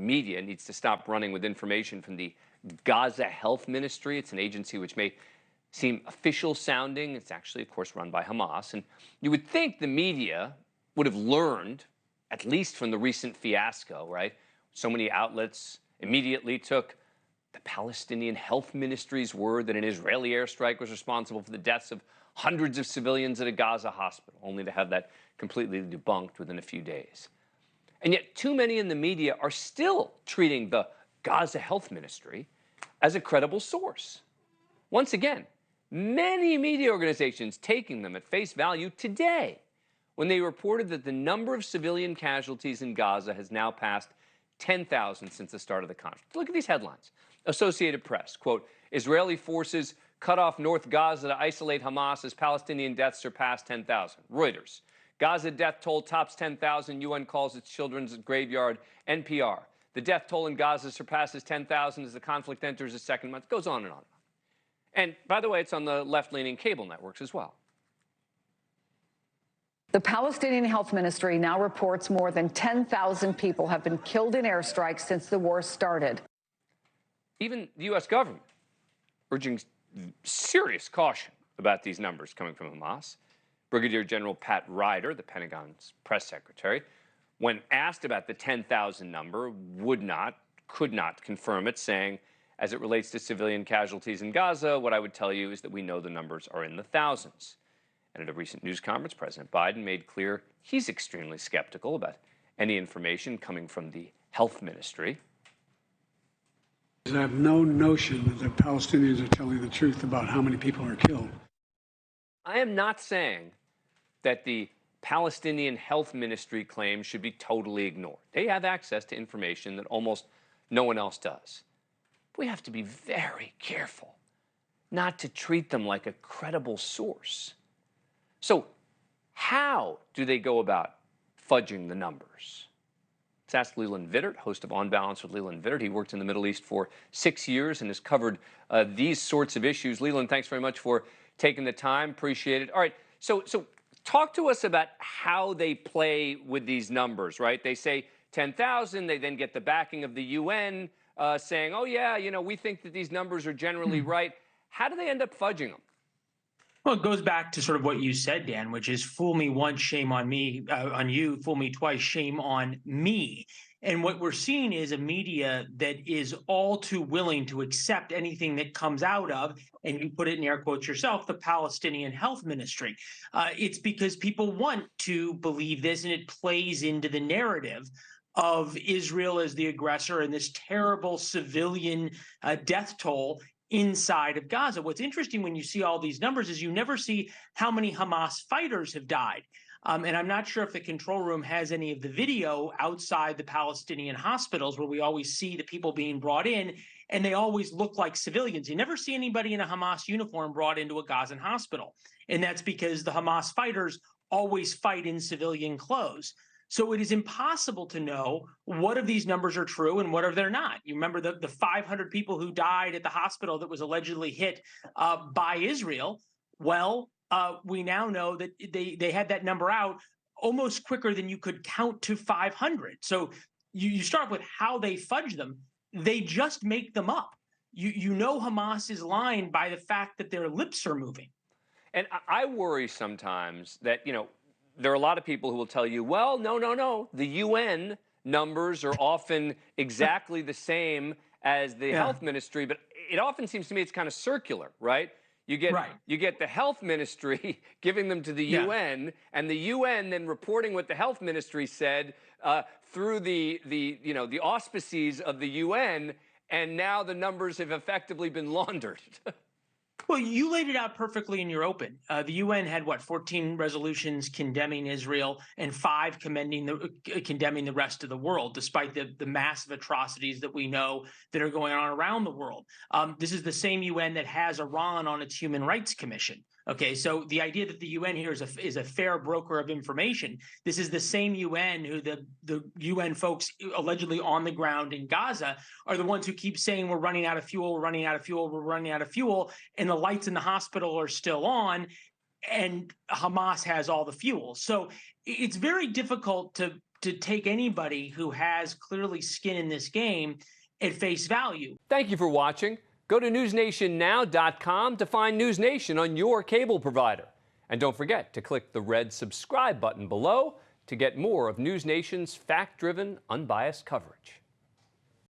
media needs to stop running with information from the Gaza Health Ministry. It's an agency which may seem official sounding. It's actually, of course, run by Hamas. And you would think the media would have learned, at least from the recent fiasco, right? So many outlets immediately took the Palestinian Health Ministry's word that an Israeli airstrike was responsible for the deaths of hundreds of civilians at a Gaza hospital, only to have that completely debunked within a few days. And yet too many in the media are still treating the Gaza Health Ministry as a credible source. Once again, many media organizations taking them at face value today when they reported that the number of civilian casualties in Gaza has now passed 10,000 since the start of the conflict. Look at these headlines. Associated Press, quote, Israeli forces cut off North Gaza to isolate Hamas as Palestinian deaths surpass 10,000. Reuters, Gaza death toll tops 10,000. UN calls its children's graveyard. NPR, the death toll in Gaza surpasses 10,000 as the conflict enters its second month. It goes on and on. And by the way, it's on the left-leaning cable networks as well. The Palestinian Health Ministry now reports more than 10,000 people have been killed in airstrikes since the war started. Even the U.S. government urging serious caution about these numbers coming from Hamas. Brigadier General Pat Ryder, the Pentagon's press secretary, when asked about the 10,000 number, could not confirm it, saying, as it relates to civilian casualties in Gaza, what I would tell you is that we know the numbers are in the thousands. And at a recent news conference, President Biden made clear he's extremely skeptical about any information coming from the health ministry. I have no notion that the Palestinians are telling the truth about how many people are killed. I am not saying that the Palestinian Health Ministry claims should be totally ignored. They have access to information that almost no one else does. But we have to be very careful not to treat them like a credible source. So how do they go about fudging the numbers? Let's ask Leland Vittert, host of On Balance with Leland Vittert. He worked in the Middle East for 6 years and has covered these sorts of issues. Leland, thanks very much for taking the time. Appreciate it. All right, so talk to us about how they play with these numbers, right? They say 10,000. They then get the backing of the UN saying, oh, yeah, you know, we think that these numbers are generally right. How do they end up fudging them? Well, it goes back to sort of what you said, Dan, which is fool me once, shame on me, on you, fool me twice, shame on me. And what we're seeing is a media that is all too willing to accept anything that comes out of, and you put it in air quotes yourself, the Palestinian Health Ministry. It's because people want to believe this, and it plays into the narrative of Israel as the aggressor and this terrible civilian death toll inside of Gaza. What's interesting when you see all these numbers is you never see how many Hamas fighters have died. And I'm not sure if the control room has any of the video outside the Palestinian hospitals where we always see the people being brought in, and they always look like civilians. You never see anybody in a Hamas uniform brought into a Gazan hospital. And that's because the Hamas fighters always fight in civilian clothes. So it is impossible to know what of these numbers are true and what of they're not. You remember the 500 people who died at the hospital that was allegedly hit by Israel. Well, we now know that they had that number out almost quicker than you could count to 500. So you start with how they fudge them. They just make them up. You know Hamas is lying by the fact that their lips are moving. And I worry sometimes that, you know, there are a lot of people who will tell you, well, no. The UN numbers are often exactly the same as the health ministry, but it often seems to me it's kind of circular, right? You get the health ministry giving them to the UN, and the UN then reporting what the health ministry said through the auspices of the UN, and now the numbers have effectively been laundered. Well, you laid it out perfectly in your open. The UN had, 14 resolutions condemning Israel and 5 condemning the rest of the world, despite the massive atrocities that we know that are going on around the world. This is the same UN that has Iran on its Human Rights Commission. Okay, so the idea that the UN here is a fair broker of information. This is the same UN who the UN folks allegedly on the ground in Gaza are the ones who keep saying we're running out of fuel, we're running out of fuel, we're running out of fuel, and the lights in the hospital are still on, and Hamas has all the fuel. So it's very difficult to to take anybody who has clearly skin in this game at face value. Thank you for watching. Go to newsnationnow.com to find News Nation on your cable provider. And don't forget to click the red subscribe button below to get more of News Nation's fact-driven, unbiased coverage.